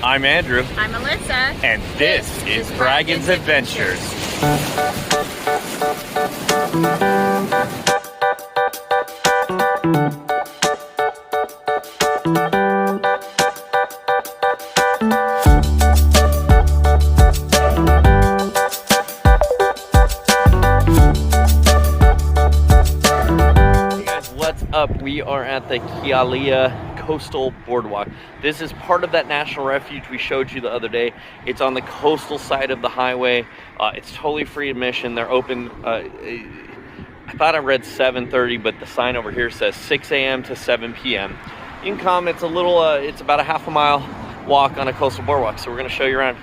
I'm Andrew. I'm Alyssa. And this is Braggin's Adventures. Hey guys, what's up? We are at the Kialia Coastal Boardwalk. This is part of that national refuge we showed you the other day. It's on the coastal side of the highway. It's totally free admission. They're open, I thought I read 7:30, but the sign over here says 6 a.m. to 7 p.m. You can come. It's a little, it's about a half a mile walk on a coastal boardwalk. So we're gonna show you around.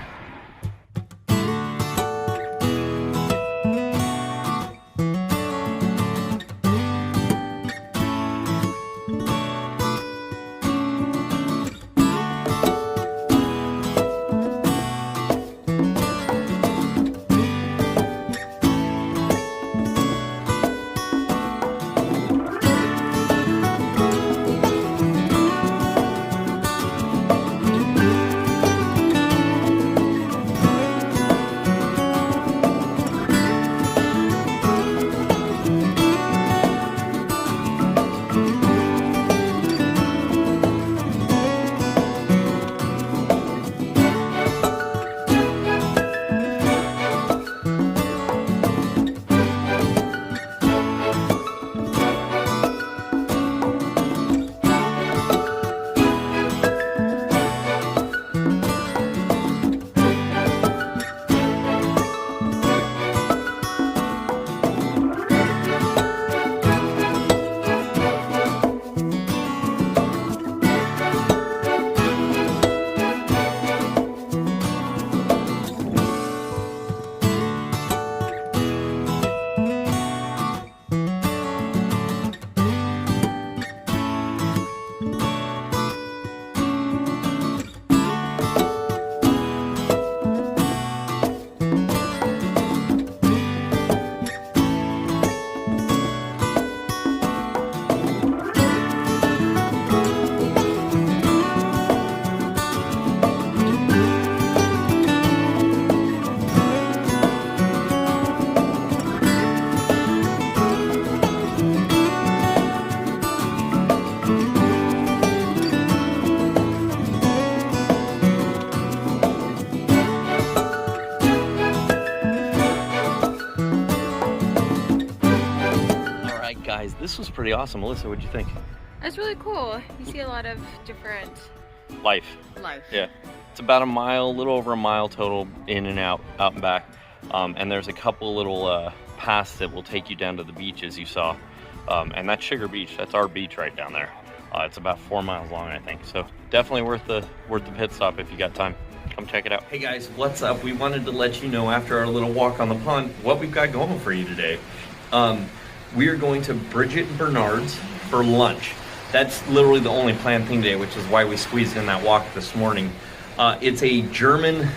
Guys, this was pretty awesome. Alyssa, what'd you think? That's really cool. You see a lot of different life. Yeah, it's about a mile, a little over a mile total in and out and back. And there's a couple little paths that will take you down to the beach, as you saw. And that's Sugar Beach. That's our beach right down there. It's about 4 miles long, I think. So definitely worth the pit stop if you got time. Come check it out. Hey guys, what's up? We wanted to let you know after our little walk on the pond what we've got going for you today. We are going to Bridget and Bernard's for lunch. That's literally the only planned thing today, which is why we squeezed in that walk this morning. It's a German,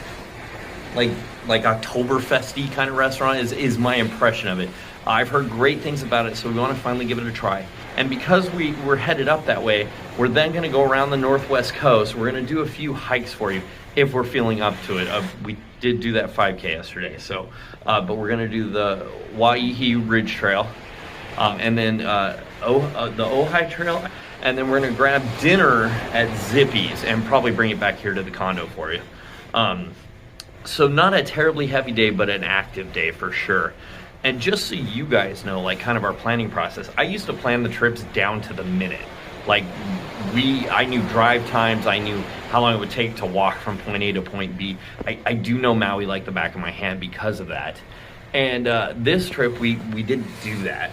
like Oktoberfest-y kind of restaurant is my impression of it. I've heard great things about it, so we want to finally give it a try. And because we're headed up that way, we're then going to go around the northwest coast. We're going to do a few hikes for you if we're feeling up to it. We did do that 5K yesterday, so but we're going to do the Waihi Ridge Trail. And then the Ojai Trail, and then we're gonna grab dinner at Zippy's and probably bring it back here to the condo for you. So not a terribly heavy day, but an active day for sure. And just so you guys know, like kind of our planning process, I used to plan the trips down to the minute. Like I knew drive times, I knew how long it would take to walk from point A to point B. I do know Maui like the back of my hand because of that. And this trip, we didn't do that.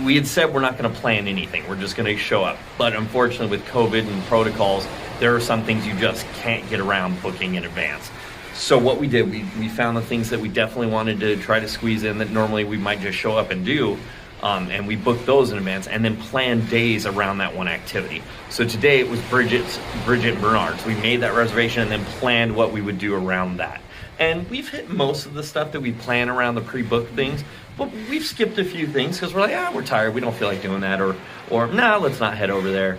We had said we're not going to plan anything. We're just going to show up. But unfortunately, with COVID and protocols, there are some things you just can't get around booking in advance. So what we did, we found the things that we definitely wanted to try to squeeze in that normally we might just show up and do. And we booked those in advance and then planned days around that one activity. So today it was Bridget and Bernard's. We made that reservation and then planned what we would do around that. And we've hit most of the stuff that we plan around the pre-booked things, but we've skipped a few things because we're like, we're tired, we don't feel like doing that, or nah, let's not head over there.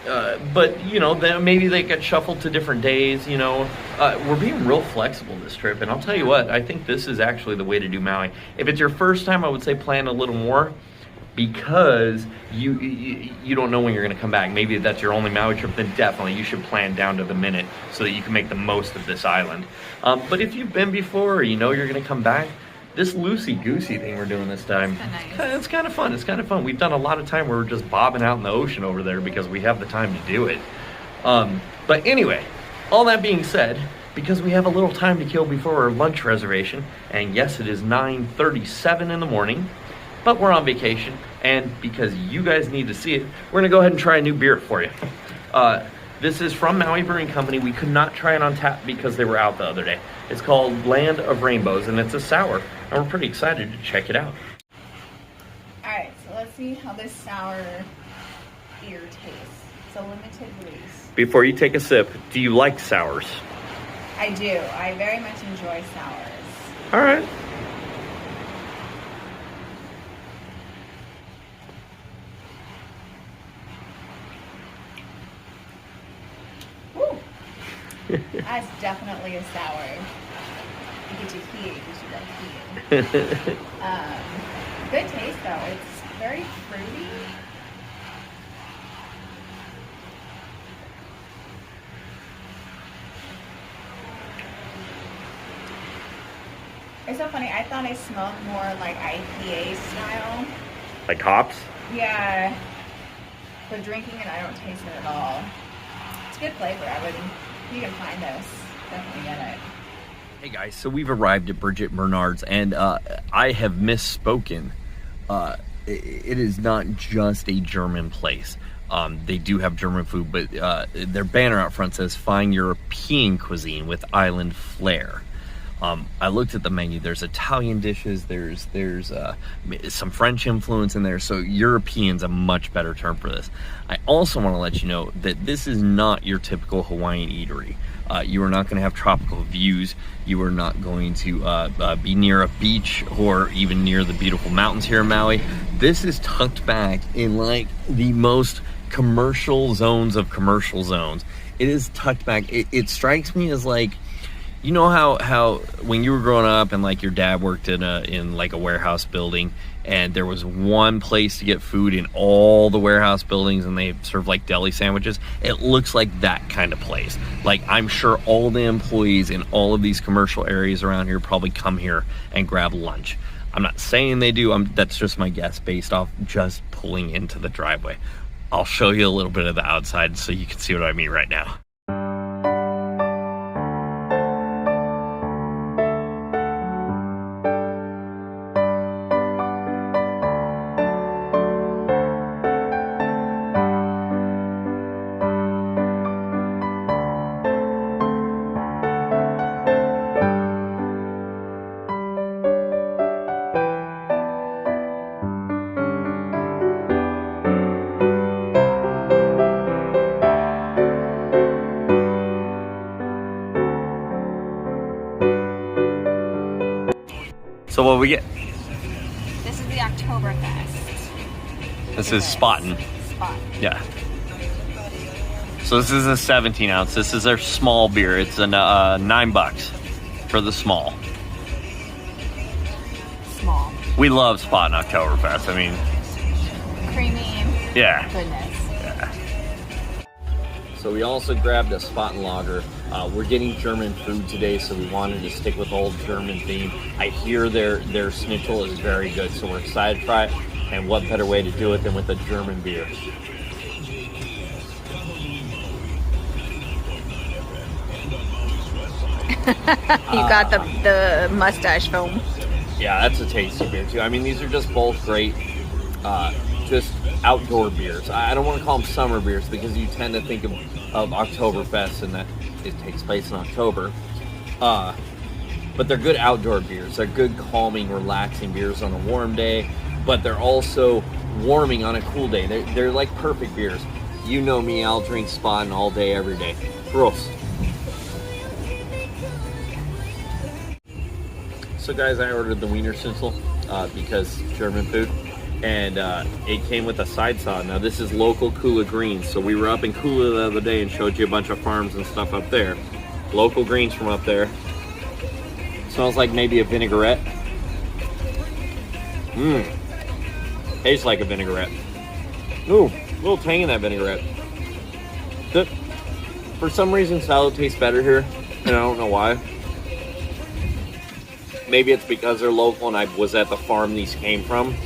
But, you know, then maybe they get shuffled to different days, you know. We're being real flexible this trip, and I'll tell you what, I think this is actually the way to do Maui. If it's your first time, I would say plan a little more, because you don't know when you're going to come back. Maybe that's your only Maui trip, then definitely you should plan down to the minute so that you can make the most of this island. But if you've been before, or you know you're going to come back, this loosey-goosey thing we're doing this time, it's kind of fun. It's kind of fun. We've done a lot of time where we're just bobbing out in the ocean over there because we have the time to do it. But anyway, all that being said, because we have a little time to kill before our lunch reservation, and yes, it is 9:37 in the morning, but we're on vacation, and because you guys need to see it, we're gonna go ahead and try a new beer for you. This is from Maui Brewing Company. We could not try it on tap because they were out the other day. It's called Land of Rainbows, and it's a sour, and we're pretty excited to check it out. All right, so let's see how this sour beer tastes. It's a limited release. Before you take a sip, do you like sours? I do. I very much enjoy sours. All right. Woo! That's definitely a sour. You get your heat, you should like heat. Good taste though. It's very fruity. It's so funny. I thought I smelled more like IPA style. Like hops? Yeah. But drinking it, I don't taste it at all. It's good flavor. You can find this. Definitely get it. Hey guys, so we've arrived at Bridget Bernard's, and I have misspoken. It is not just a German place. They do have German food, but their banner out front says Fine European Cuisine with Island Flair. I looked at the menu. There's Italian dishes, there's some French influence in there, so European's a much better term for this. I also want to let you know that this is not your typical Hawaiian eatery. You are not going to have tropical views. You are not going to be near a beach or even near the beautiful mountains here in Maui. This is tucked back in like the most commercial zones of commercial zones. It is tucked back. It strikes me as like, you know how when you were growing up and like your dad worked in like a warehouse building, and there was one place to get food in all the warehouse buildings, and they serve like deli sandwiches. It looks like that kind of place. Like, I'm sure all the employees in all of these commercial areas around here probably come here and grab lunch. I'm not saying they do. That's just my guess based off just pulling into the driveway. I'll show you a little bit of the outside so you can see what I mean right now. So what we get? This is the Oktoberfest. This is Spaten. Spot. Yeah. So this is a 17 ounce. This is their small beer. It's a $9 for the small. Small. We love Spaten Oktoberfest. I mean, Creamy. yeah. Goodness. So we also grabbed a Spaten lager. We're getting German food today, so we wanted to stick with the old German theme. I hear their schnitzel is very good, so we're excited to try it. And what better way to do it than with a German beer? You got the mustache foam. Yeah, that's a tasty beer too. I mean, these are just both great, just outdoor beers. I don't want to call them summer beers because you tend to think of Oktoberfest and that it takes place in October. But they're good outdoor beers. They're good, calming, relaxing beers on a warm day, but they're also warming on a cool day. They're like perfect beers. You know me, I'll drink Spaten all day, every day. Gross. So guys, I ordered the Wiener Schnitzel because German food. and it came with a side saw. Now this is local Kula greens. So we were up in Kula the other day and showed you a bunch of farms and stuff up there. Local greens from up there. Smells like maybe a vinaigrette. Tastes like a vinaigrette. Ooh, a little tang in that vinaigrette. For some reason, salad tastes better here, and I don't know why. Maybe it's because they're local and I was at the farm these came from.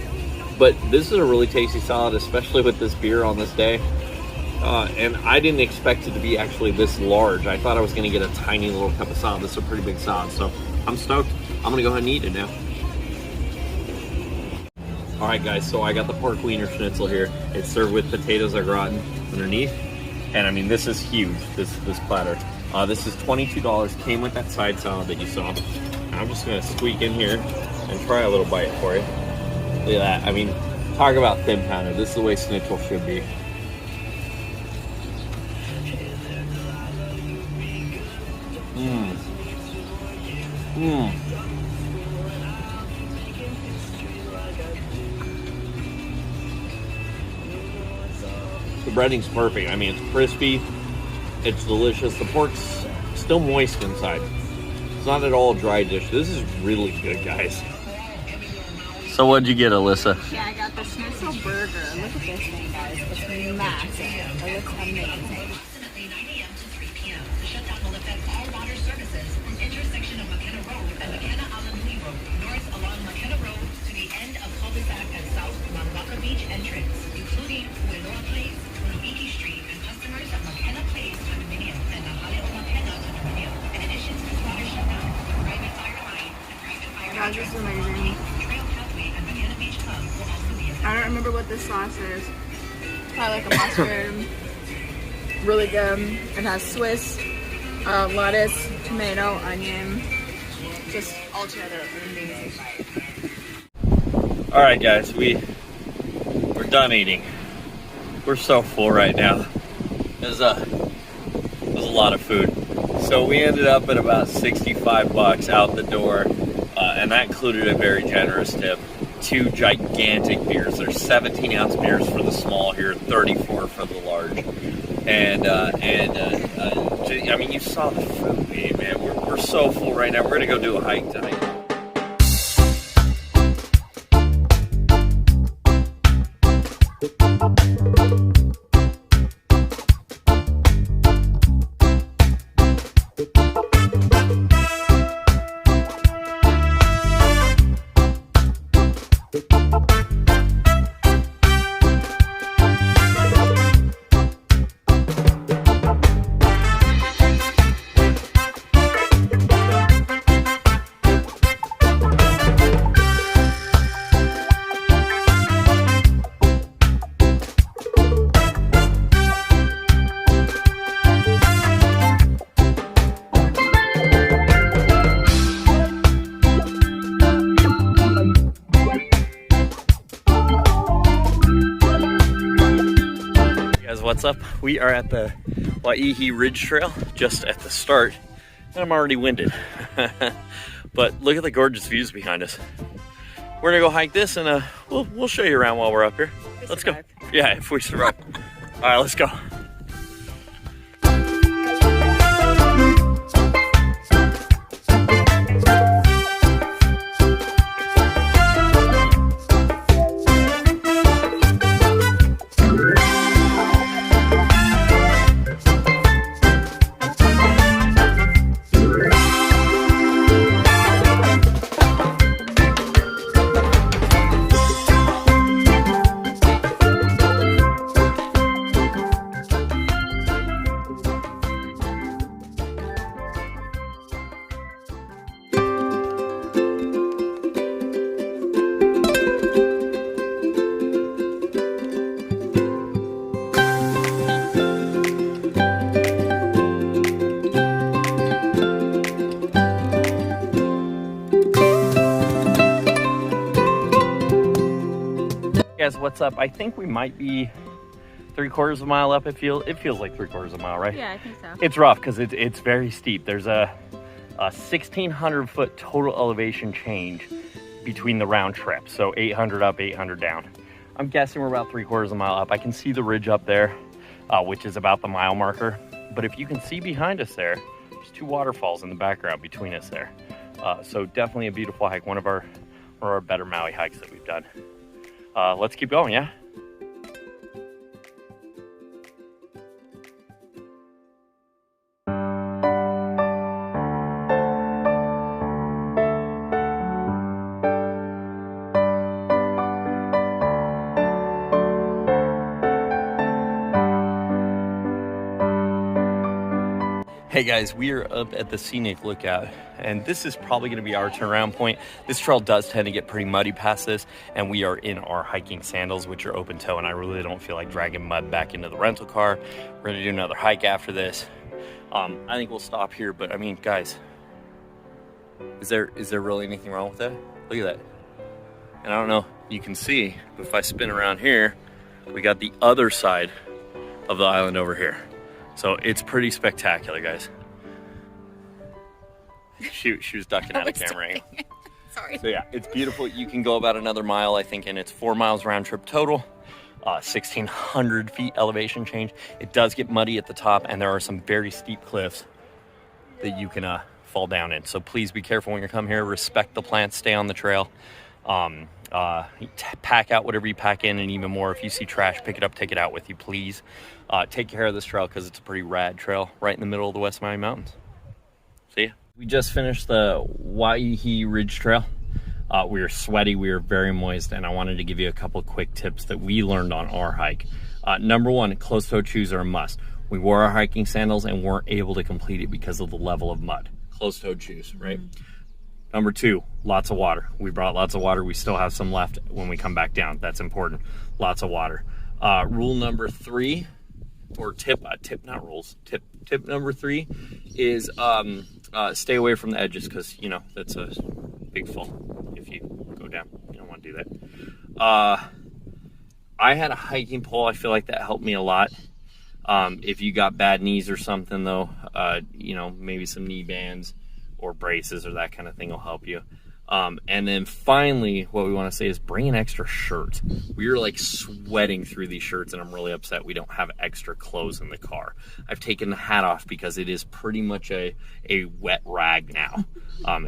But this is a really tasty salad, especially with this beer on this day. And I didn't expect it to be actually this large. I thought I was going to get a tiny little cup of salad. This is a pretty big salad, so I'm stoked. I'm going to go ahead and eat it now. All right, guys, so I got the pork wiener schnitzel here. It's served with potatoes au gratin underneath. And I mean, this is huge, this platter. This is $22, came with that side salad that you saw. I'm just gonna squeak in here and try a little bite for you. Look at that, I mean, talk about thin pounder. This is the way schnitzel should be. The breading's perfect. I mean, it's crispy, it's delicious. The pork's still moist inside. It's not at all a dry dish. This is really good, guys. So what'd you get, Alyssa? Yeah, I got the schnitzel burger. Look at this thing, guys. It's massive. It looks amazing. Approximately 9 a.m. to 3 p.m. The shutdown will affect all water services from intersection of McKenna Road and McKenna-Alanui Road, north along McKenna Road to the end of cul-de-sac and south Mamaka Beach entrance, including Uenoa Place, Unubiki Street, and customers of McKenna Place condominium and the Hale o McKenna condominium. In addition to this water shutdown, private fire line and private fire God, this is amazing. Trail Pathway and McKenna Beach Club will also be affected. I don't remember what this sauce is. Probably like a mustard. Really good. It has Swiss, lettuce, tomato, onion. Just all together amazing. All right, guys, we're done eating. We're so full right now. There's a lot of food. So we ended up at about $65 out the door, and that included a very generous tip. 2 gigantic beers. There's 17-ounce beers for the small here, 34 for the large. And I mean, you saw the food, man. We're so full right now. We're gonna go do a hike tonight. What's up? We are at the Waihi Ridge Trail, just at the start, and I'm already winded. But look at the gorgeous views behind us. We're gonna go hike this, and we'll show you around while we're up here. Let's go. Yeah, if we survive. All right, let's go. Guys, what's up? I think we might be 3/4 of a mile up. It feels like 3/4 of a mile, right? Yeah, I think so. It's rough because it's very steep. There's a 1,600 foot total elevation change between the round trips. So 800 up, 800 down. I'm guessing we're about 3/4 of a mile up. I can see the ridge up there, which is about the mile marker. But if you can see behind us there, there's 2 waterfalls in the background between us there. So definitely a beautiful hike, one of our better Maui hikes that we've done. Let's keep going, yeah? Hey guys, we are up at the Scenic Lookout, and this is probably going to be our turnaround point. This trail does tend to get pretty muddy past this, and we are in our hiking sandals, which are open toe, and I really don't feel like dragging mud back into the rental car. We're going to do another hike after this. I think we'll stop here, but I mean, guys, is there really anything wrong with that? Look at that. And I don't know, you can see, but if I spin around here, we got the other side of the island over here. So it's pretty spectacular, guys. She was ducking out of camera angle. Sorry. So yeah, it's beautiful. You can go about another mile, I think, and it's 4 miles round trip total. 1,600 feet elevation change. It does get muddy at the top, and there are some very steep cliffs that you can fall down in. So please be careful when you come here. Respect the plants. Stay on the trail. Pack out whatever you pack in, and even more, if you see trash, pick it up, take it out with you, please. Take care of this trail because it's a pretty rad trail right in the middle of the West Maui Mountains. See ya. We just finished the Waihi Ridge Trail. We were sweaty, we were very moist, and I wanted to give you a couple quick tips that we learned on our hike. Number one, closed-toed shoes are a must. We wore our hiking sandals and weren't able to complete it because of the level of mud. Closed-toed shoes, right? Number two, lots of water. We brought lots of water. We still have some left when we come back down. That's important. Lots of water. Rule number 3, or tip number 3 is stay away from the edges, because, you know, that's a big fall if you go down. You don't want to do that. I had a hiking pole. I feel like that helped me a lot. If you got bad knees or something, though, you know, maybe some knee bands or braces or that kind of thing will help you. And then finally, what we want to say is bring an extra shirt. We are like sweating through these shirts, and I'm really upset we don't have extra clothes in the car. I've taken the hat off because it is pretty much a wet rag now.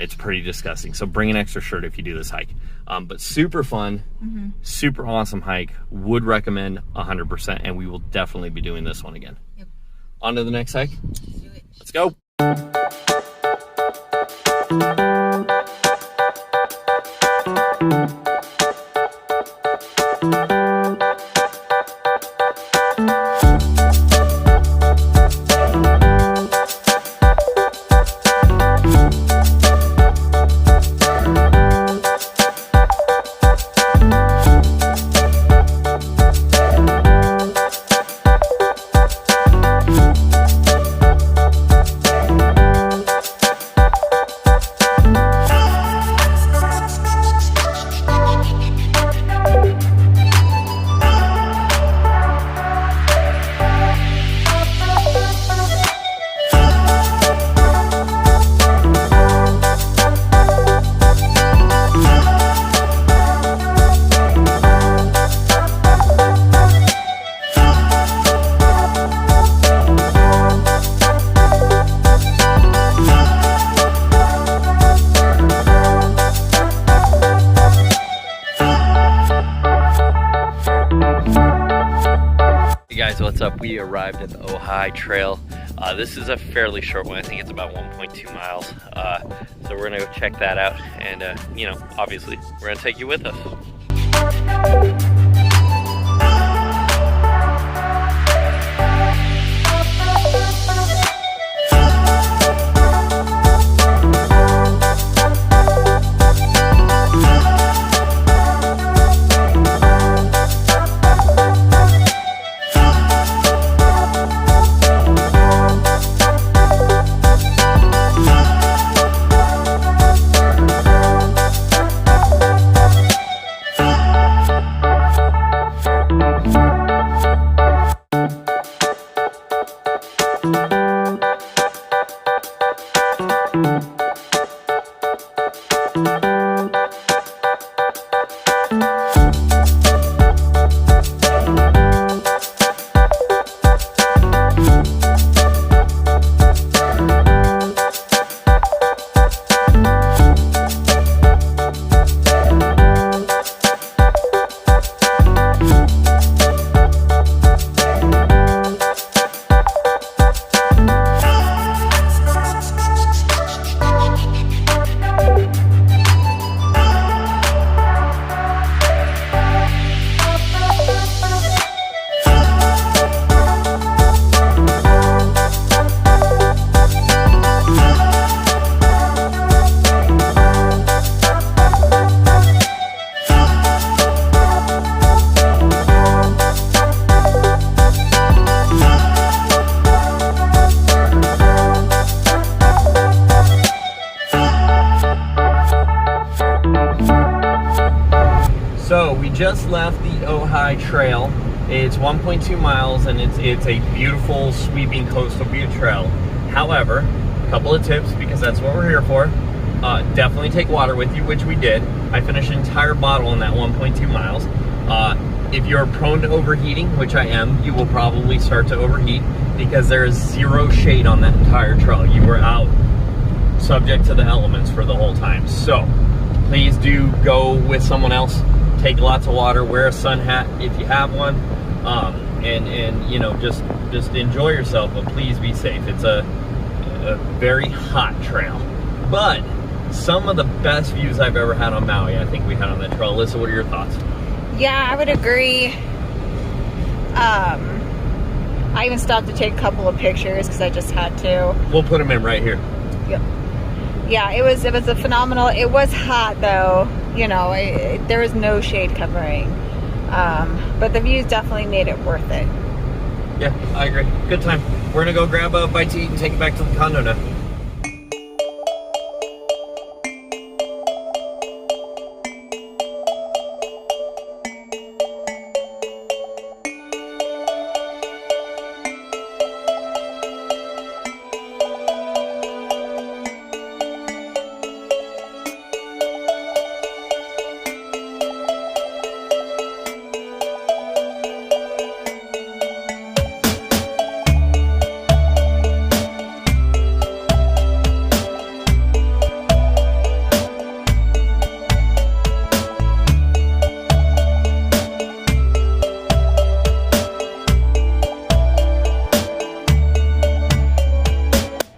It's pretty disgusting. So bring an extra shirt if you do this hike. But super fun, super awesome hike. Would recommend 100%, and we will definitely be doing this one again. Yep. On to the next hike. Let's do it. Let's go. Guys, what's up? We arrived at the Ojai Trail. This is a fairly short one. I think it's about 1.2 miles. So we're gonna go check that out, and you know, obviously we're gonna take you with us. just left the Ojai Trail. It's 1.2 miles and it's a beautiful sweeping coastal view trail. However, a couple of tips because that's what we're here for. Definitely take water with you, which we did. I finished an entire bottle in that 1.2 miles. If you're prone to overheating, which I am, you will probably start to overheat because there is zero shade on that entire trail. You were out subject to the elements for the whole time. So please do go with someone else. Take lots of water, wear a sun hat if you have one, and you know, just enjoy yourself, but please be safe. It's a very hot trail, but some of the best views I've ever had on Maui, I think we had on that trail. Alyssa, what are your thoughts? Yeah, I would agree. I even stopped to take a couple of pictures because I just had to. We'll put them in right here. Yep. Yeah, it was a phenomenal. It was hot though, you know. There was no shade covering, but the views definitely made it worth it. Yeah, I agree. Good time. We're gonna go grab a bite to eat and take it back to the condo now.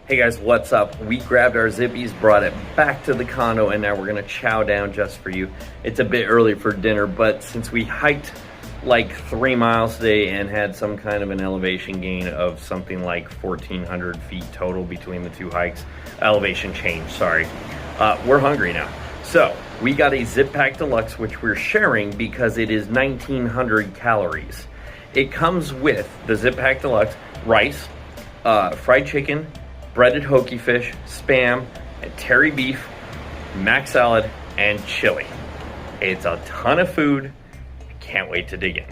Hey guys, what's up? We grabbed our zippies, brought it back to the condo, and now we're gonna chow down just for you. It's a bit early for dinner, but since we hiked like 3 miles today and had some kind of an elevation gain of something like 1,400 feet total between the two hikes, elevation change, sorry, we're hungry now. So we got a Zip Pack Deluxe, which we're sharing because it is 1,900 calories. It comes with the Zip Pack Deluxe, rice, fried chicken, breaded hoagie fish, spam, and terry beef, mac salad, and chili. It's a ton of food. I can't wait to dig in.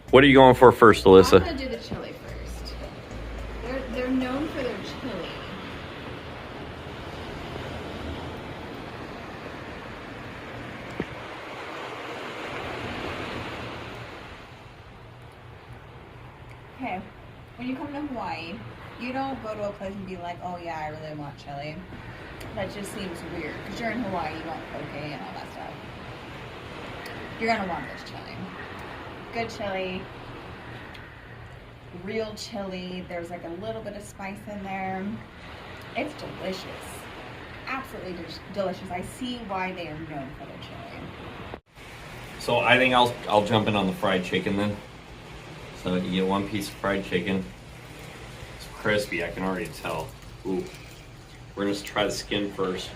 What are you going for first, Alyssa? I'm gonna do the chili first. They're known for their chili. Okay, when you come to Hawaii, you don't go to a place and be like, oh yeah, I really want chili. That just seems weird, because you're in Hawaii, you want poke and all that stuff. You're gonna want this chili. Good chili. Real chili. There's like a little bit of spice in there. It's delicious. Absolutely delicious. I see why they are known for their chili. So I think I'll jump in on the fried chicken then. So you get one piece of fried chicken. Crispy, I can already tell. Ooh. We're gonna try the skin first.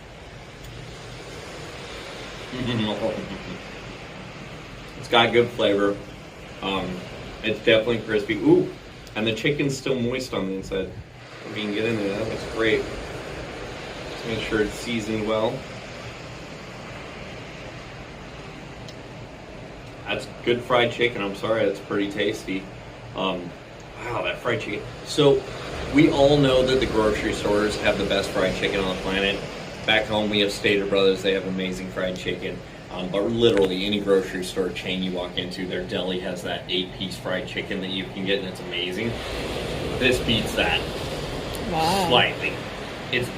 It's got good flavor. It's definitely crispy. Ooh, and the chicken's still moist on the inside. If you can get in there, that looks great. Just make sure it's seasoned well. That's good fried chicken. I'm sorry, that's pretty tasty. Wow, that fried chicken. So we all know that the grocery stores have the best fried chicken on the planet. Back home, we have Stater Brothers. They have amazing fried chicken. But literally, any grocery store chain you walk into, their deli has that 8-piece fried chicken that you can get, and it's amazing. This beats that slightly. It's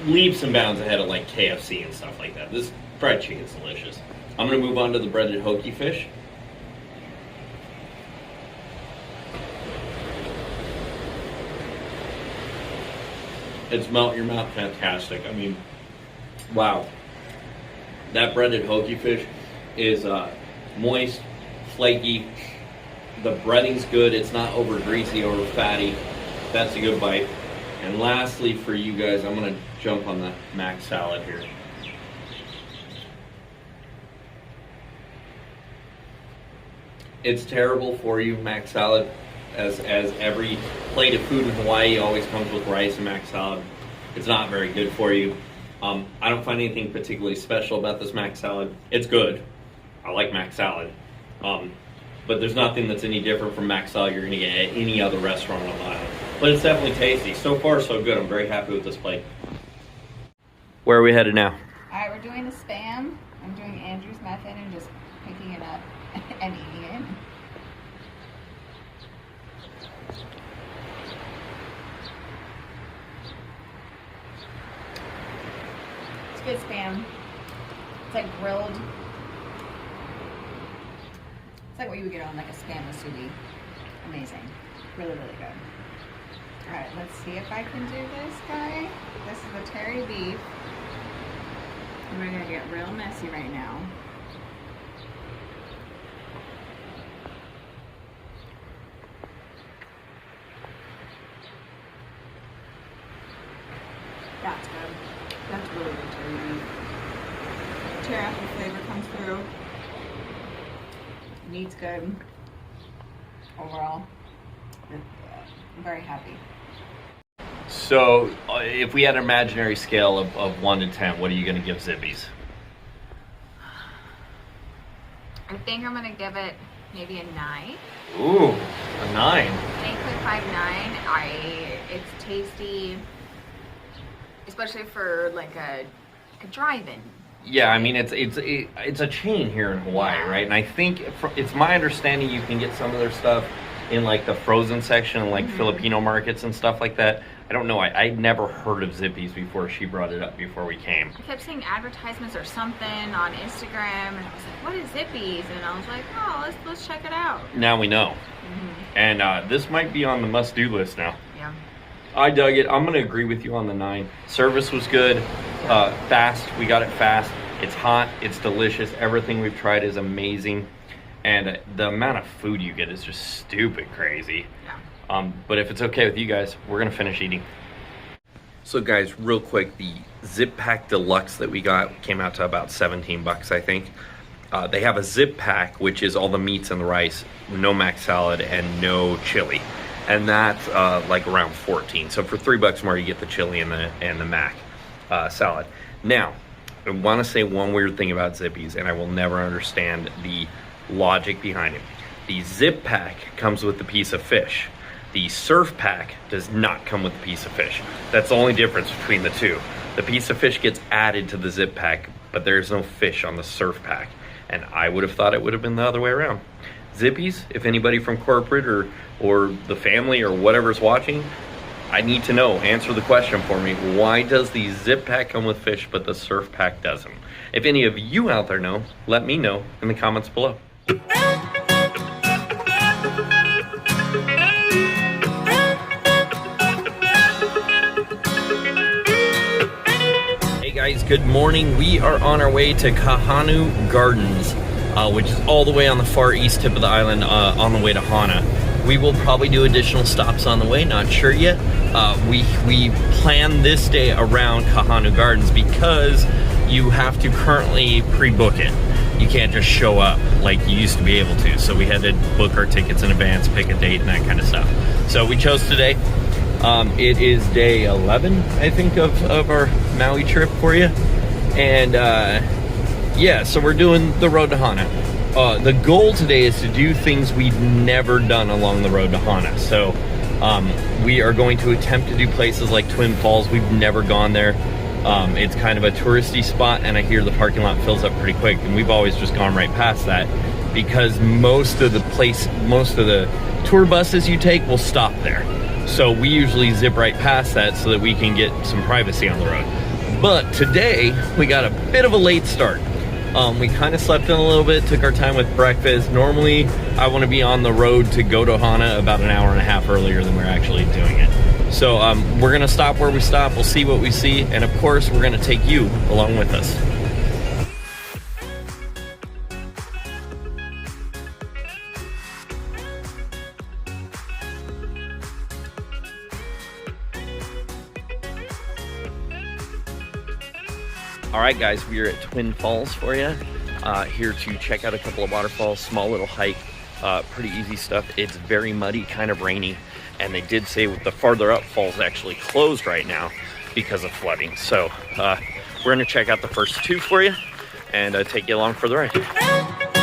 leaps and bounds ahead of like KFC and stuff like that. This fried chicken is delicious. I'm going to move on to the breaded hoagie fish. It's melt your mouth fantastic. I mean, wow. That breaded hoagie fish is moist, flaky. The breading's good. It's not over greasy, over fatty. That's a good bite. And lastly, for you guys, I'm going to jump on the mac salad here. It's terrible for you, mac salad. As every plate of food in Hawaii always comes with rice and mac salad. It's not very good for you. I don't find anything particularly special about this mac salad. It's good, I like mac salad. But there's nothing that's any different from mac salad you're gonna get at any other restaurant on the island. But it's definitely tasty. So far, so good. I'm very happy with this plate. Where are we headed now? Alright, we're doing the Spam. I'm doing Andrew's method and just picking it up and eating it. It's good Spam. It's like grilled. It's like what you would get on like a Spam musubi. Amazing. Really, really good. Alright, let's see if I can do this guy. This is the terry beef. And we're gonna get real messy right now. That's good. That's really good terry beef. Teriyaki flavor comes through. Meat's good. Overall, I'm very happy. So, if we had an imaginary scale of 1 to 10, what are you going to give Zippy's? I think I'm gonna give it maybe a 9. Ooh, a 9. 8.59. It's tasty, especially for like a drive-in. Yeah, I mean it's a chain here in Hawaii, Yeah. right? And I think it's my understanding you can get some of their stuff in like the frozen section, like Filipino markets and stuff like that. I don't know. I'd never heard of Zippy's before she brought it up before we came. I kept seeing advertisements or something on Instagram, and I was like, "What is Zippy's?" And I was like, "Oh, let's check it out." Now we know, and this might be on the must-do list now. Yeah. I dug it. I'm going to agree with you on the 9. Service was good. Fast. We got it fast. It's hot. It's delicious. Everything we've tried is amazing. And the amount of food you get is just stupid crazy. Yeah. But if it's okay with you guys, we're going to finish eating. So guys, real quick, the Zip Pack Deluxe that we got came out to about 17 bucks, I think. They have a Zip Pack, which is all the meats and the rice, no mac salad, and no chili. And that's like around 14. So for $3 more, you get the chili and the mac salad. Now, I want to say one weird thing about Zippy's, and I will never understand the logic behind it. The Zip Pack comes with a piece of fish. The Surf Pack does not come with a piece of fish. That's the only difference between the two. The piece of fish gets added to the Zip Pack, but there's no fish on the Surf Pack. And I would have thought it would have been the other way around. Zippy's, if anybody from corporate or the family or whatever's watching, I need to know. Answer the question for me. Why does the Zip Pack come with fish, but the Surf Pack doesn't? If any of you out there know, let me know in the comments below. Hey guys, good morning. We are on our way to Kahanu Gardens, which is all the way on the far east tip of the island, on the way to Hana. We will probably do additional stops on the way, not sure yet. We plan this day around Kahanu Gardens because you have to currently pre-book it. You can't just show up like you used to be able to. So we had to book our tickets in advance, pick a date and that kind of stuff. So we chose today. It is day 11, I think, of our Maui trip for you. And yeah, so we're doing the road to Hana. The goal today is to do things we've never done along the road to Hana. So we are going to attempt to do places like Twin Falls. We've never gone there. It's kind of a touristy spot, and I hear the parking lot fills up pretty quick, and we've always just gone right past that because most of the tour buses you take will stop there. So we usually zip right past that so that we can get some privacy on the road. But today we got a bit of a late start. We kind of slept in a little bit, took our time with breakfast. Normally I want to be on the road to go to Hana about an hour and a half earlier than we're actually doing it. So we're gonna stop where we stop, we'll see what we see, and of course we're gonna take you along with us. All right guys, we are at Twin Falls for you. Here to check out a couple of waterfalls, small little hike, pretty easy stuff. It's very muddy, kind of rainy. And they did say with the farther up falls actually closed right now because of flooding. So we're gonna check out the first two for you and take you along for the ride.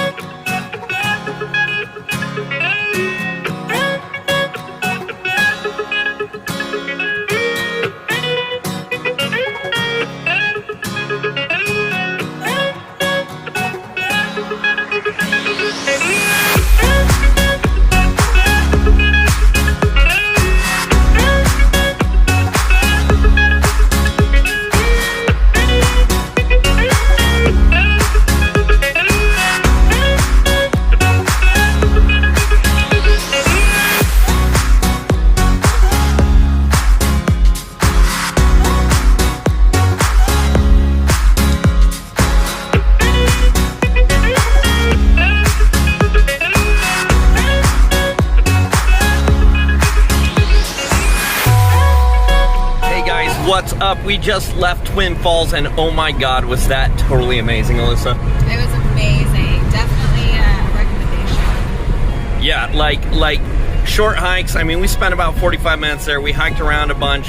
What's up? We just left Twin Falls, and oh my God, was that totally amazing, Alyssa? It was amazing. Definitely a recommendation. Yeah, like short hikes. I mean, we spent about 45 minutes there. We hiked around a bunch.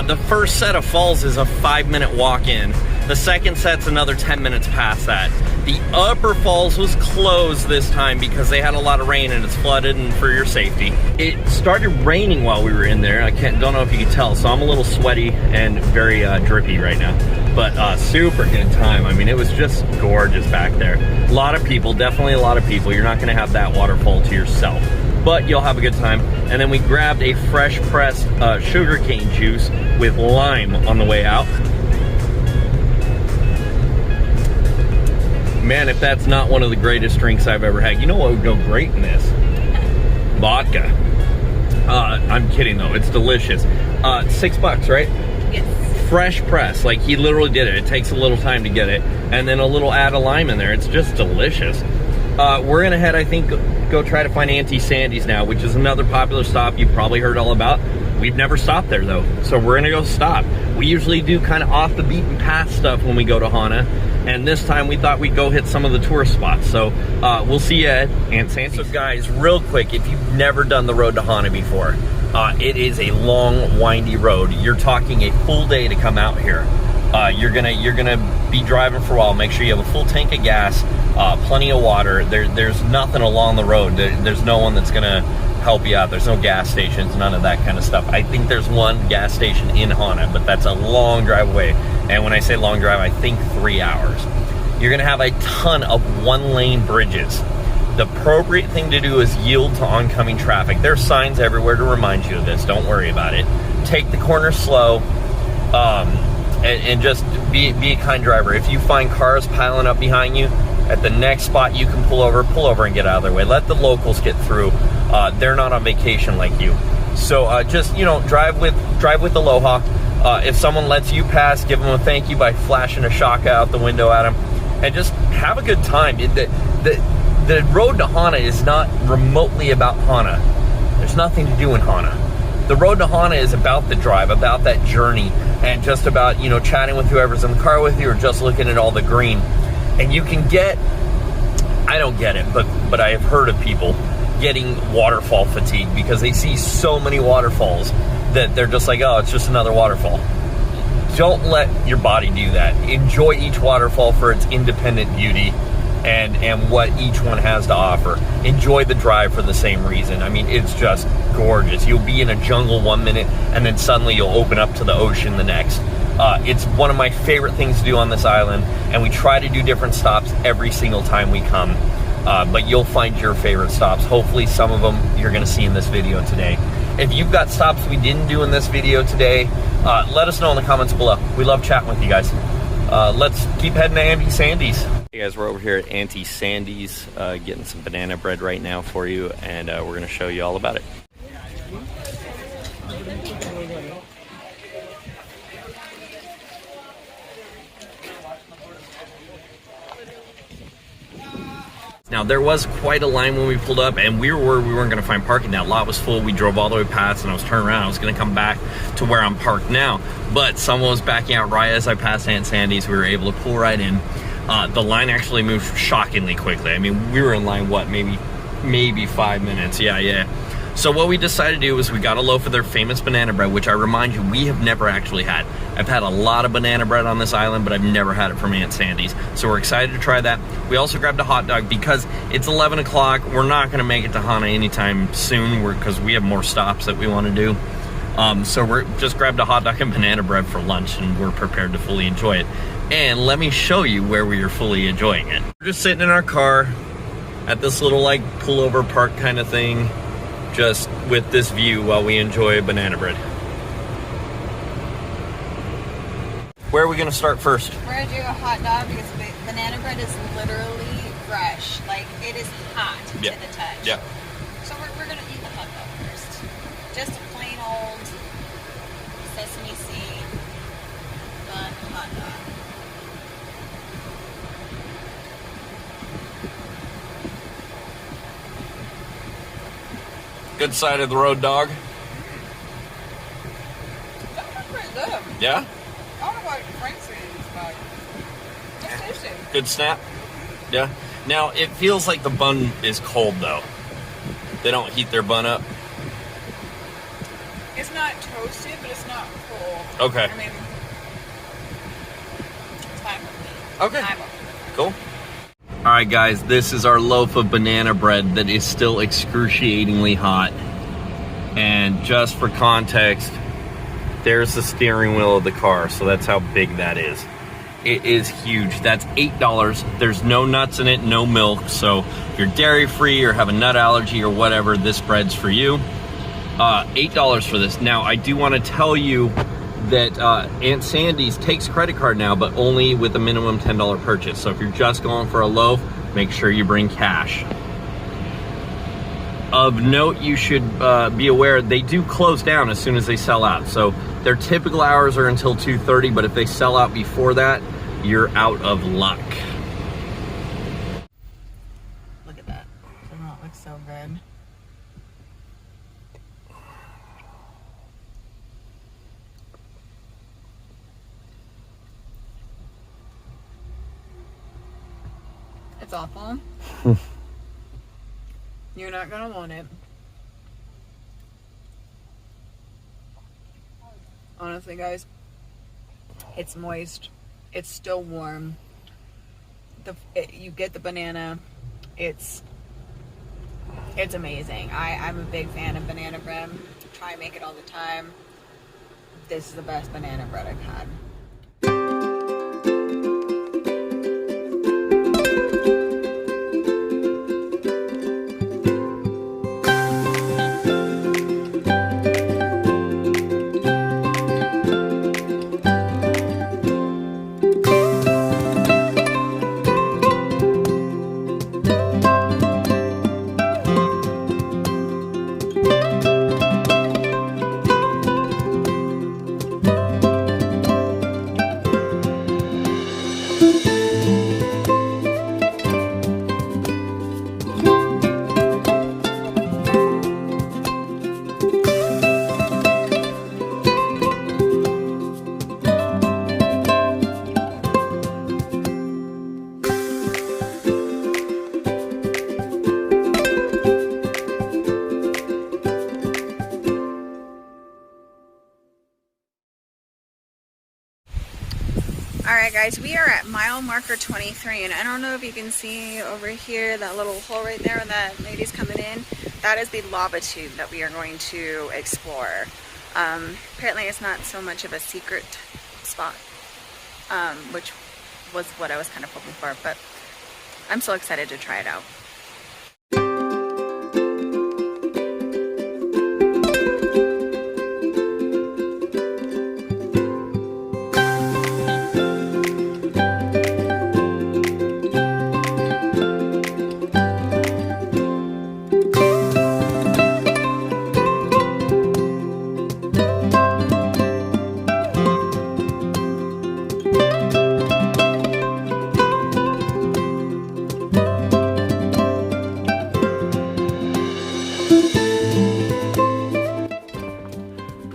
The first set of falls is a 5-minute walk in. The second set's another 10 minutes past that. The upper falls was closed this time because they had a lot of rain and it's flooded, and for your safety. It started raining while we were in there. Don't know if you could tell, so I'm a little sweaty and very drippy right now. But super good time. I mean, it was just gorgeous back there. A lot of people, definitely a lot of people. You're not gonna have that waterfall to yourself, but you'll have a good time. And then we grabbed a fresh pressed sugarcane juice with lime on the way out. Man, if that's not one of the greatest drinks I've ever had. You know what would go great in this? Vodka. I'm kidding though, it's delicious. $6, right? Yes. Fresh press, like he literally did it. It takes a little time to get it. And then a little add of lime in there. It's just delicious. We're gonna head, I think, go try to find Auntie Sandy's now, which is another popular stop you've probably heard all about. We've never stopped there though, so we're gonna go stop. We usually do kind of off the beaten path stuff when we go to Hana, and this time we thought we'd go hit some of the tourist spots. So we'll see you at Aunt Sandy's. So guys, real quick, if you've never done the road to Hana before, it is a long, windy road. You're talking a full day to come out here. You're gonna be driving for a while. Make sure you have a full tank of gas, plenty of water. There's nothing along the road. There's no one that's gonna help you out. There's no gas stations, none of that kind of stuff. I think there's one gas station in Hana, but that's a long drive away. And when I say long drive, I think 3 hours. You're gonna have a ton of 1-lane bridges. The appropriate thing to do is yield to oncoming traffic. There's signs everywhere to remind you of this. Don't worry about it. Take the corner slow, and just be a kind driver. If you find cars piling up behind you, at the next spot you can pull over and get out of their way. Let the locals get through. They're not on vacation like you. So just, drive with aloha. If someone lets you pass, give them a thank you by flashing a shaka out the window at them, and just have a good time. The road to Hana is not remotely about Hana. There's nothing to do in Hana. The road to Hana is about the drive, about that journey, and just about, chatting with whoever's in the car with you, or just looking at all the green. And you can get, I don't get it, but I have heard of people getting waterfall fatigue because they see so many waterfalls that they're just like, oh, it's just another waterfall. Don't let your body do that. Enjoy each waterfall for its independent beauty and what each one has to offer. Enjoy the drive for the same reason. I mean, it's just gorgeous. You'll be in a jungle 1 minute, and then suddenly you'll open up to the ocean the next. It's one of my favorite things to do on this island, and we try to do different stops every single time we come. But you'll find your favorite stops. Hopefully some of them you're gonna see in this video today. If you've got stops we didn't do in this video today, let us know in the comments below. We love chatting with you guys. Let's keep heading to Auntie Sandy's. Hey guys, we're over here at Auntie Sandy's getting some banana bread right now for you, and we're gonna show you all about it. Now, there was quite a line when we pulled up, and we were worried we weren't going to find parking. That lot was full. We drove all the way past, and I was turning around. I was going to come back to where I'm parked now, but someone was backing out right as I passed Aunt Sandy's. We were able to pull right in. The line actually moved shockingly quickly. I mean, we were in line, what, maybe 5 minutes. Yeah. So what we decided to do was we got a loaf of their famous banana bread, which I remind you, we have never actually had. I've had a lot of banana bread on this island, but I've never had it from Aunt Sandy's. So we're excited to try that. We also grabbed a hot dog because it's 11 o'clock. We're not gonna make it to Hana anytime soon because we have more stops that we wanna do. So we're just grabbed a hot dog and banana bread for lunch, and we're prepared to fully enjoy it. And let me show you where we are fully enjoying it. We're just sitting in our car at this little like pullover park kind of thing, just with this view while we enjoy banana bread. Where are we gonna start first? We're gonna do a hot dog because banana bread is literally fresh. Like, it is hot to the touch. Yeah. So we're gonna eat the hot dog first. Just a plain old sesame seed bun hot dog. Good side of the road dog. That's pretty good. Yeah? I don't know what Frank's is, but it's tasty. Good snap? Yeah. Now, it feels like the bun is cold, though. They don't heat their bun up. It's not toasted, but it's not cold. Okay. I mean, it's fine with me. Okay. I'm okay. Cool. All right, guys, this is our loaf of banana bread that is still excruciatingly hot. And just for context, there's the steering wheel of the car, so that's how big that is. It is huge. That's $8. There's no nuts in it, no milk. So if you're dairy-free or have a nut allergy or whatever, this bread's for you. $8 for this. Now, I do want to tell you that Aunt Sandy's takes credit card now, but only with a minimum $10 purchase. So if you're just going for a loaf, make sure you bring cash. Of note, you should be aware they do close down as soon as they sell out. So their typical hours are until 2:30, but if they sell out before that, you're out of luck. Look at that. Doesn't that look so good? It's awful. You're not gonna want it. Honestly, guys, it's moist. It's still warm. You get the banana. It's amazing. I'm a big fan of banana bread. Try and make it all the time. This is the best banana bread I've had. Alright guys, we are at mile marker 23, and I don't know if you can see over here that little hole right there when that lady's coming in. That is the lava tube that we are going to explore. Apparently it's not so much of a secret spot, which was what I was kind of hoping for, but I'm so excited to try it out.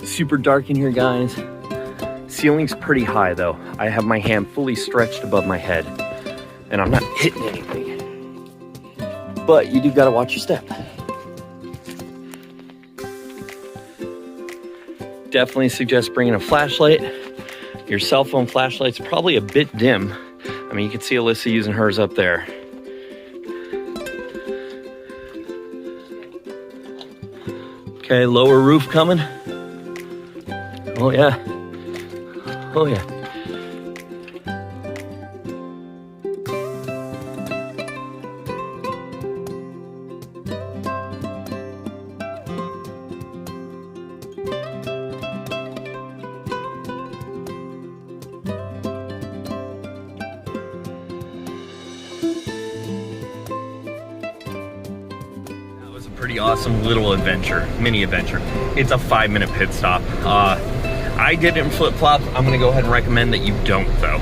Super dark in here, guys. Ceiling's pretty high though. I have my hand fully stretched above my head and I'm not hitting anything. But you do gotta watch your step. Definitely suggest bringing a flashlight. Your cell phone flashlight's probably a bit dim. I mean, you can see Alyssa using hers up there. Okay, lower roof coming. Oh yeah. Oh yeah. That was a pretty awesome little adventure, mini adventure. It's a 5-minute pit stop. I did it in flip-flop. I'm gonna go ahead and recommend that you don't though.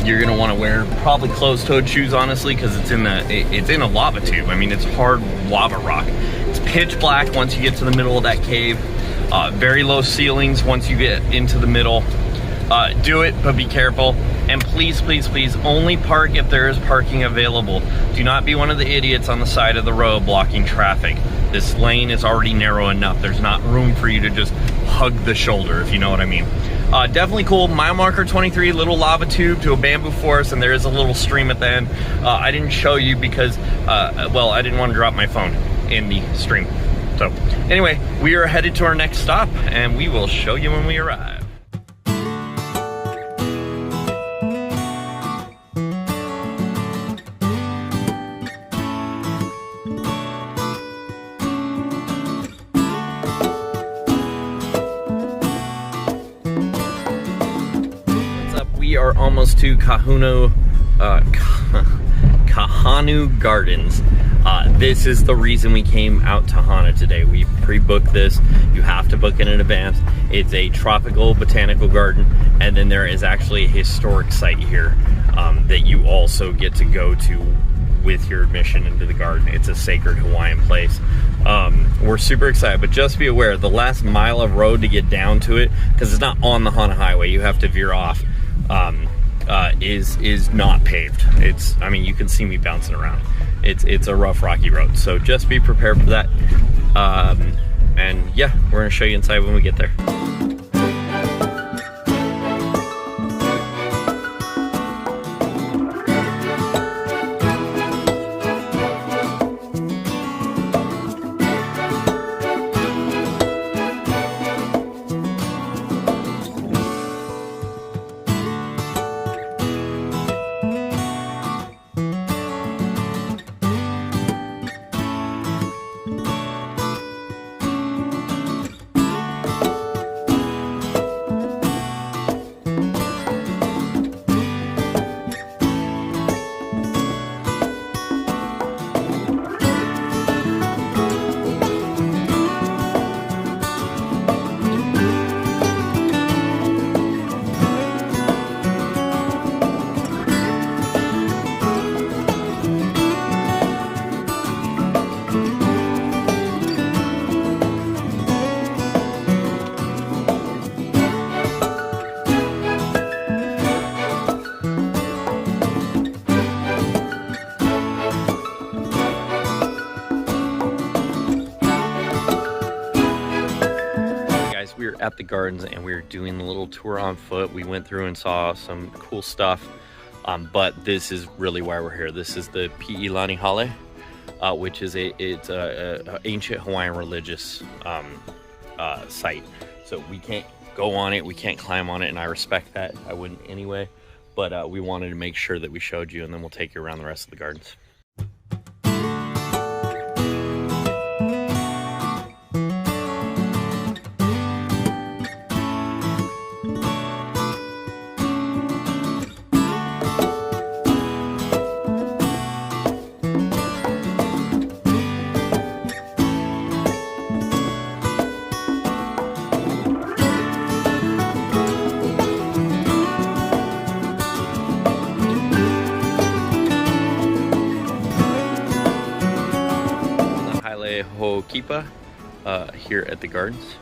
You're gonna wanna wear probably closed-toed shoes, honestly, because it's in a lava tube. I mean, it's hard lava rock. It's pitch black once you get to the middle of that cave. Very low ceilings once you get into the middle. Do it, but be careful. And please, please, please only park if there is parking available. Do not be one of the idiots on the side of the road blocking traffic. This lane is already narrow enough. There's not room for you to just hug the shoulder, if you know what I mean. Definitely cool. Mile marker 23, little lava tube to a bamboo forest, and there is a little stream at the end. I didn't show you because, well, I didn't want to drop my phone in the stream. So anyway, we are headed to our next stop, and we will show you when we arrive. We are almost to Kahanu Gardens. This is the reason we came out to Hana today. We pre-booked this. You have to book it in advance. It's a tropical botanical garden, and then there is actually a historic site here that you also get to go to with your admission into the garden. It's a sacred Hawaiian place. We're super excited, but just be aware, the last mile of road to get down to it, because it's not on the Hana Highway, you have to veer off, is not paved. I mean, you can see me bouncing around. It's a rough, rocky road, so just be prepared for that. And yeah, we're gonna show you inside when we get there. We're at the gardens and we're doing a little tour on foot. We went through and saw some cool stuff, but this is really why we're here. This is the Ilani Hale, which is it's a ancient Hawaiian religious site. So we can't go on it, we can't climb on it, and I respect that. I wouldn't anyway, but we wanted to make sure that we showed you, and then we'll take you around the rest of the gardens. Kipa here at the gardens.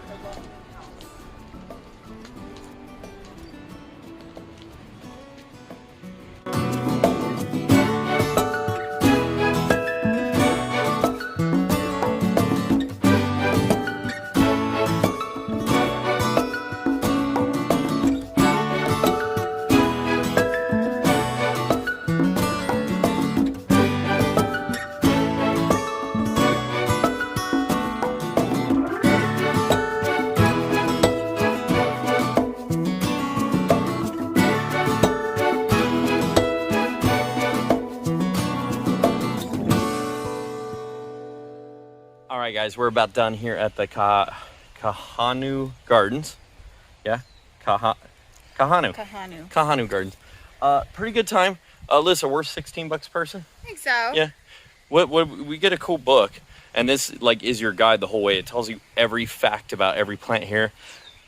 All right, guys, we're about done here at the Kahanu Gardens. Yeah, Kahanu Gardens. Pretty good time. Alyssa, we're $16 a person. I think so. Yeah. What we get a cool book, and this like is your guide the whole way. It tells you every fact about every plant here.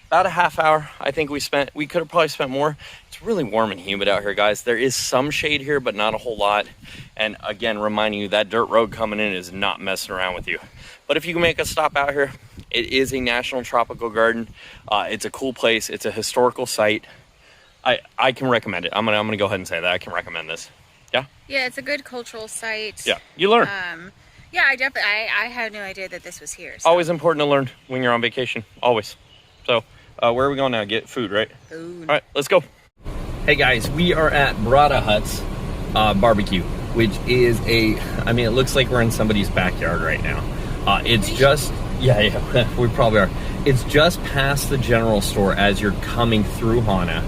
about a half hour. I think we could have probably spent more. It's really warm and humid out here, guys. There is some shade here, but not a whole lot. And again, reminding you that dirt road coming in is not messing around with you. But if you can make a stop out here, it is a national tropical garden. It's a cool place. It's a historical site. I can recommend it. I'm gonna go ahead and say that I can recommend this. Yeah. Yeah, it's a good cultural site. Yeah, you learn. Yeah, I had no idea that this was here. So. Always important to learn when you're on vacation. Always. So, where are we going now? Get food, right? Food. All right, let's go. Hey guys, we are at Brada Huts Barbecue, which is I mean, it looks like we're in somebody's backyard right now. It's just, yeah, we probably are. It's just past the general store as you're coming through Hana.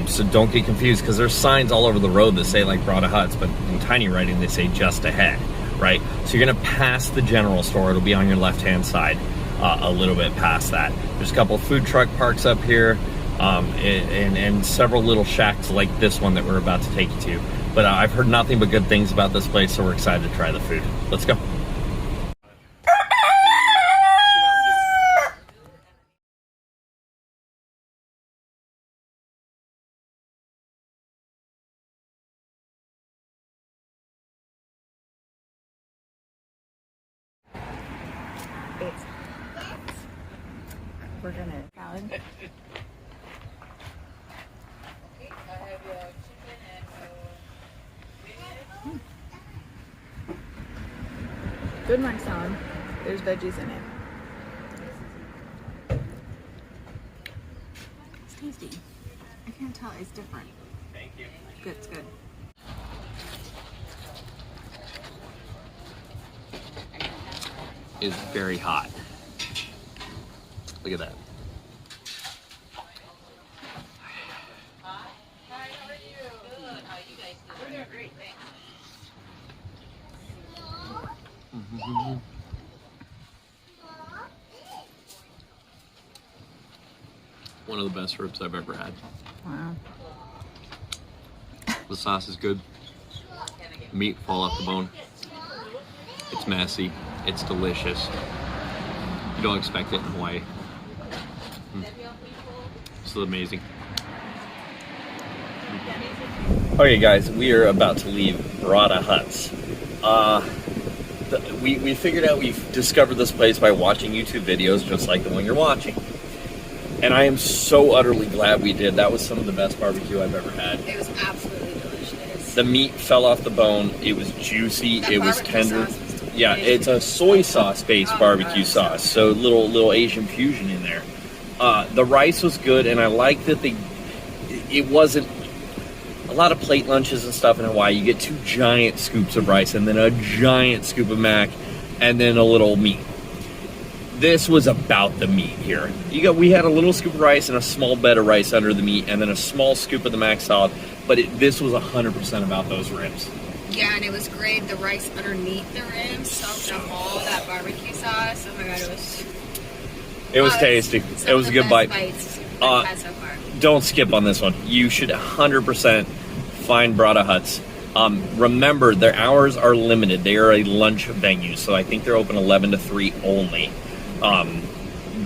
So don't get confused, because there's signs all over the road that say like Brada Huts, but in tiny writing they say just ahead, right? So you're gonna pass the general store. It'll be on your left-hand side, a little bit past that. There's a couple food truck parks up here, and several little shacks like this one that we're about to take you to. But I've heard nothing but good things about this place, so we're excited to try the food. Let's go. We're gonna salad. Good one, salad. There's veggies in it. It's tasty. I can't tell. It's different. Thank you. Good. It's good. It's very hot. Look at that. Hi, how are you? Good. How are you guys doing? We're doing great, thanks. One of the best ribs I've ever had. Wow. The sauce is good. The meat fall off the bone. It's messy. It's delicious. You don't expect it in Hawaii. This is amazing. Okay guys, we are about to leave Brada Huts. We figured out we've discovered this place by watching YouTube videos just like the one you're watching. And I am so utterly glad we did. That was some of the best barbecue I've ever had. It was absolutely delicious. The meat fell off the bone. It was juicy. It was tender. Yeah, it's a soy sauce based barbecue sauce. So little Asian fusion in there. The rice was good, and I like that it wasn't a lot of plate lunches and stuff in Hawaii. You get 2 giant scoops of rice and then a giant scoop of mac and then a little meat. This was about the meat here. We had a little scoop of rice and a small bed of rice under the meat and then a small scoop of the mac salad, but this was 100% about those ribs. Yeah, and it was great. The rice underneath the ribs soaked up all that barbecue sauce. Oh my god, it was tasty. It was a good bite. Bites I've had so far. Don't skip on this one. You should 100% find Brada Huts. Remember, their hours are limited. They are a lunch venue, so I think they're open 11 to 3 only.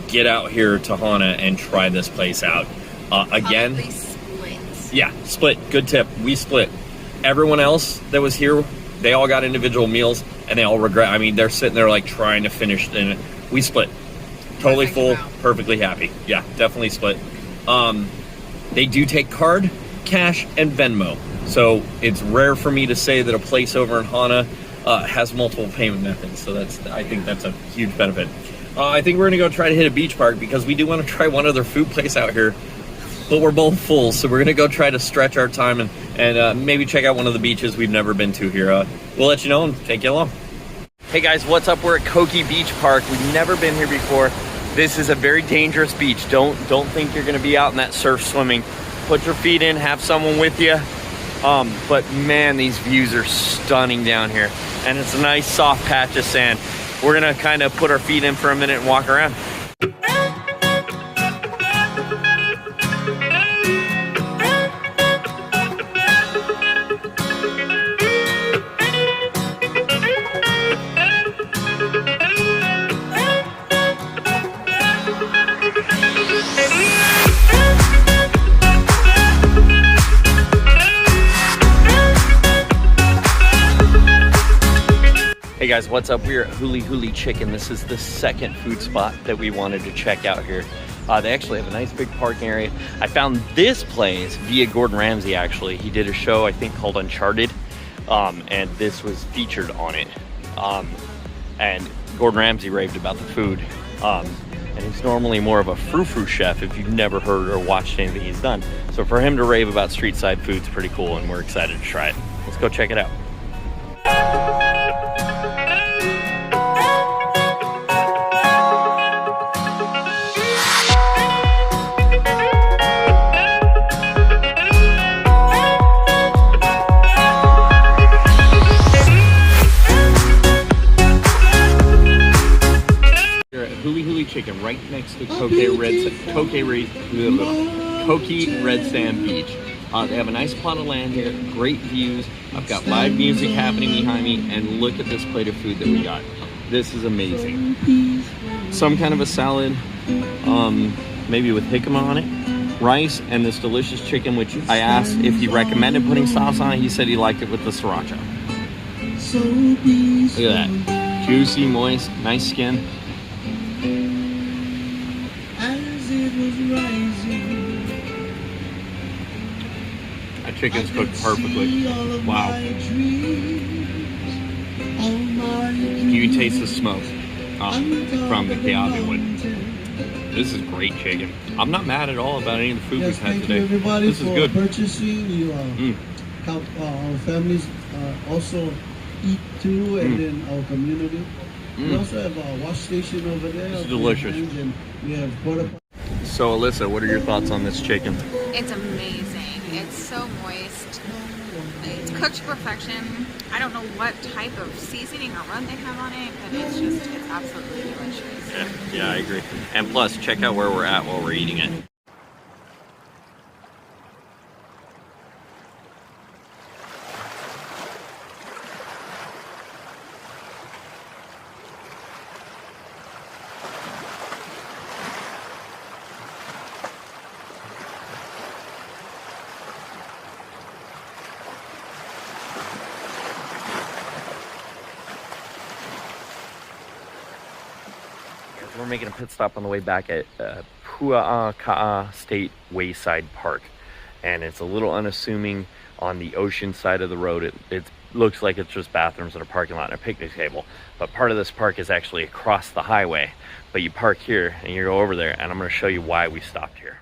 Get out here to Hana and try this place out. Again, probably split. Yeah, split. Good tip. We split. Everyone else that was here, they all got individual meals, and they all regret. I mean, they're sitting there like trying to finish, and we split. Totally full, perfectly happy. Yeah, definitely split. They do take card, cash, and Venmo. So it's rare for me to say that a place over in Hana has multiple payment methods. So I think that's a huge benefit. I think we're gonna go try to hit a beach park because we do want to try one other food place out here, but we're both full. So we're gonna go try to stretch our time and maybe check out one of the beaches we've never been to here. We'll let you know and take you along. Hey guys, what's up? We're at Koki Beach Park. We've never been here before. This is a very dangerous beach. Don't think you're gonna be out in that surf swimming. Put your feet in, have someone with you. But man, these views are stunning down here. And it's a nice soft patch of sand. We're gonna kind of put our feet in for a minute and walk around. guys, what's up? We're at Huli Huli Chicken. This is the second food spot that we wanted to check out here. They actually have a nice big parking area. I found this place via Gordon Ramsay, actually. He did a show, I think, called Uncharted, and this was featured on it. And Gordon Ramsay raved about the food. And he's normally more of a frou-frou chef if you've never heard or watched anything he's done. So for him to rave about street side food is pretty cool, and we're excited to try it. Let's go check it out. Huli Huli Chicken, right next to Koki Red Sand Beach. They have a nice plot of land here, great views. I've got live music happening behind me, and look at this plate of food that we got. This is amazing. Some kind of a salad, maybe with jicama on it, rice, and this delicious chicken, which I asked if he recommended putting sauce on it. He said he liked it with the sriracha. Look at that. Juicy, moist, nice skin. That chicken's cooked perfectly. Wow. You taste the smoke from the Kialia wood. This is great chicken. I'm not mad at all about any of the food we've had today. This is good. Purchasing, help our families also eat too, and then our community. We also have a wash station over there. It's delicious. And we have porta. So Alyssa, what are your thoughts on this chicken? It's amazing. It's so moist. It's cooked to perfection. I don't know what type of seasoning or rub they have on it, but it's absolutely delicious. Yeah, I agree. And plus, check out where we're at while we're eating it. We're making a pit stop on the way back at Pua'aka'a State Wayside Park, and it's a little unassuming on the ocean side of the road. It looks like it's just bathrooms and a parking lot and a picnic table, but part of this park is actually across the highway. But you park here and you go over there, and I'm going to show you why we stopped here.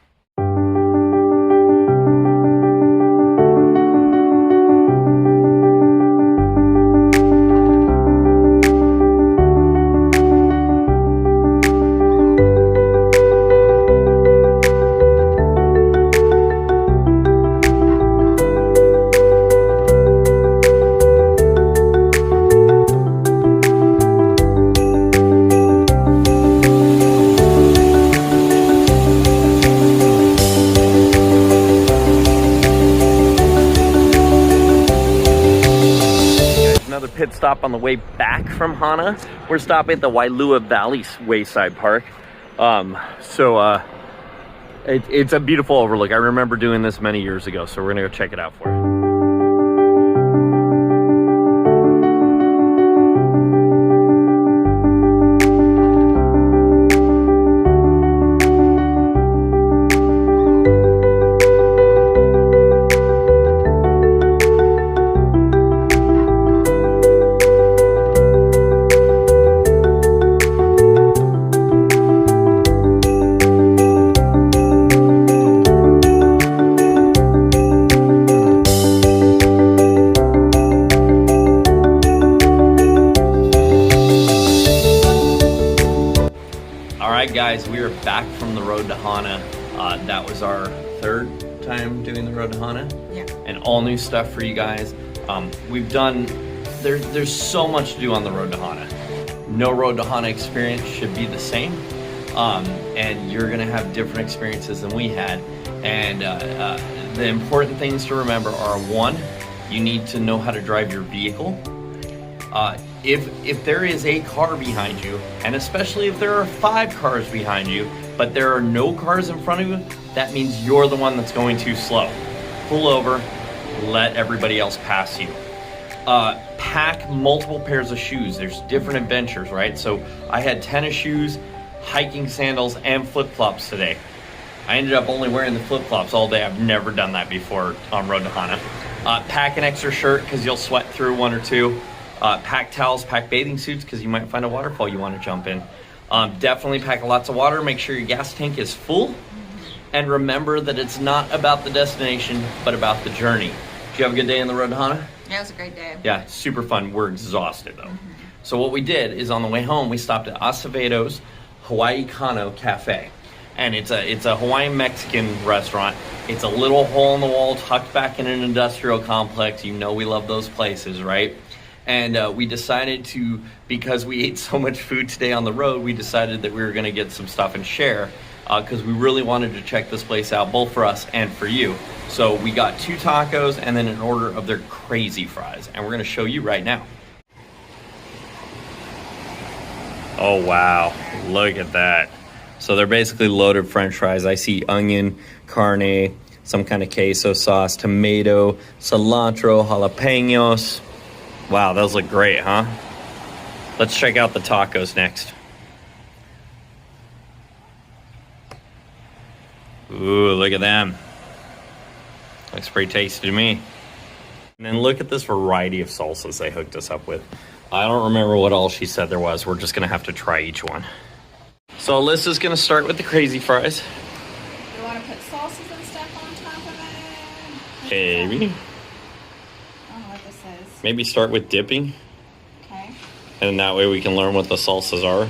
Pit stop on the way back from Hana. We're stopping at the Wailua Valley Wayside Park. It's a beautiful overlook. I remember doing this many years ago, so we're gonna go check it out for you. Guys, we are back from the road to Hana. That was our third time doing the road to Hana. Yeah. And all new stuff for you guys. We've done, there's so much to do on the road to Hana. No road to Hana experience should be the same. And you're gonna have different experiences than we had. And the important things to remember are, one, you need to know how to drive your vehicle. If there is a car behind you, and especially if there are 5 cars behind you, but there are no cars in front of you, that means you're the one that's going too slow. Pull over, let everybody else pass you. pack multiple pairs of shoes. There's different adventures, right? So I had tennis shoes, hiking sandals, and flip-flops today. I ended up only wearing the flip-flops all day. I've never done that before on road to Hana. Pack an extra shirt because you'll sweat through one or two. Pack towels, pack bathing suits because you might find a waterfall you want to jump in. Definitely pack lots of water. Make sure your gas tank is full. And remember that it's not about the destination, but about the journey. Did you have a good day on the road to Hana? Yeah, it was a great day. Yeah, super fun. We're exhausted though. So what we did is on the way home, we stopped at Aceveido's Hawaii Kano Cafe. And it's a Hawaiian Mexican restaurant. It's a little hole in the wall tucked back in an industrial complex. You know we love those places, right? And we decided to, because we ate so much food today on the road, we decided that we were gonna get some stuff and share because we really wanted to check this place out, both for us and for you. So we got 2 tacos and then an order of their crazy fries. And we're gonna show you right now. Oh wow, look at that. So they're basically loaded French fries. I see onion, carne, some kind of queso sauce, tomato, cilantro, jalapenos. Wow, those look great, huh? Let's check out the tacos next. Ooh, look at them. Looks pretty tasty to me. And then look at this variety of salsas they hooked us up with. I don't remember what all she said there was. We're just gonna have to try each one. So Alyssa's gonna start with the crazy fries. You want to put salsas and stuff on top of it? Maybe. I don't know what this is. Maybe start with dipping. Okay. And that way we can learn what the salsas are.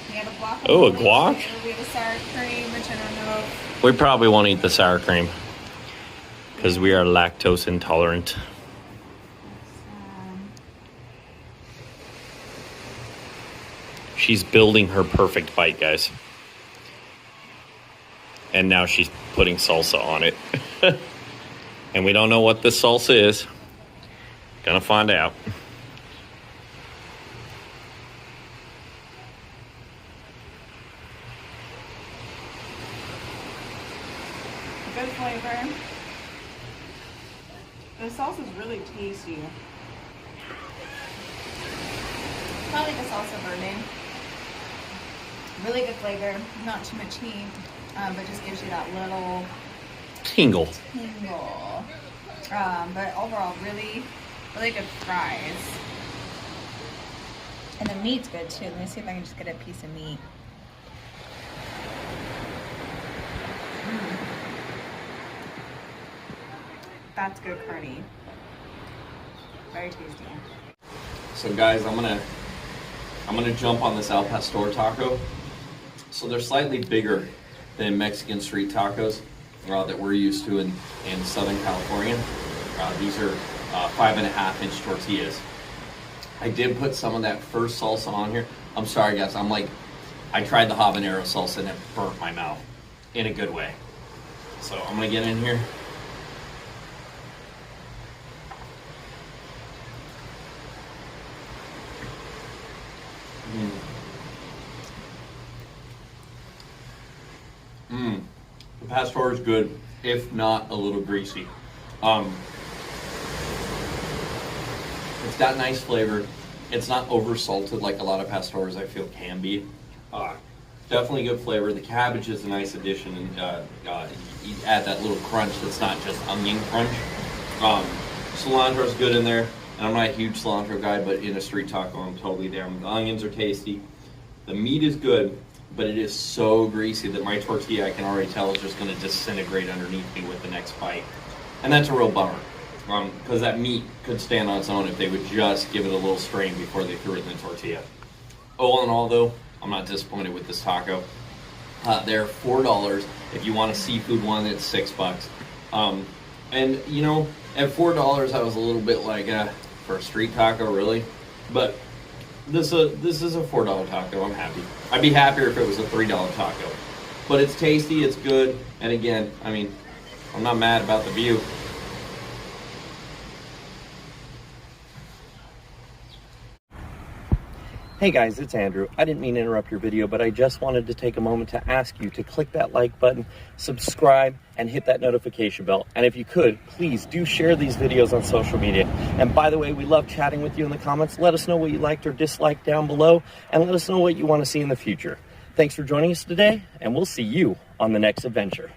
We have a guac. Oh, a guac? We have a sour cream, which I don't know. We probably won't eat the sour cream because we are lactose intolerant. She's building her perfect bite, guys. And now she's putting salsa on it. And we don't know what this salsa is. Gonna find out. Good flavor. The sauce is really tasty. Probably the salsa verde. Really good flavor. Not too much heat, but just gives you that little Tingle. tingle. But overall, really, really good fries. And the meat's good too. Let me see if I can just get a piece of meat. That's good carne. Very tasty. So guys, I'm gonna jump on this Al Pastor taco. So they're slightly bigger than Mexican street tacos that we're used to in Southern California. These are 5.5-inch tortillas. I did put some of that first salsa on here. I'm sorry guys, I tried the habanero salsa and it burnt my mouth in a good way. So I'm gonna get in here. The pastor is good, if not a little greasy. It's got nice flavor. It's not over salted like a lot of pastors I feel can be. Definitely good flavor. The cabbage is a nice addition, and you add that little crunch that's not just onion crunch. Cilantro is good in there, and I'm not a huge cilantro guy, but in a street taco I'm totally down. The onions are tasty. The meat is good, but it is so greasy that my tortilla, I can already tell, is just going to disintegrate underneath me with the next bite. And that's a real bummer, because that meat could stand on its own if they would just give it a little strain before they threw it in the tortilla. All in all, though, I'm not disappointed with this taco. They're $4. If you want a seafood one, it's $6. And, you know, at $4, I was a little bit like, for a street taco, really? But this is a $4 taco. I'm happy. I'd be happier if it was a $3 taco. But it's tasty, it's good, and again, I mean, I'm not mad about the view. Hey guys, it's Andrew. I didn't mean to interrupt your video, but I just wanted to take a moment to ask you to click that like button, subscribe, and hit that notification bell. And if you could, please do share these videos on social media. And by the way, we love chatting with you in the comments. Let us know what you liked or disliked down below, and let us know what you want to see in the future. Thanks for joining us today, and we'll see you on the next adventure.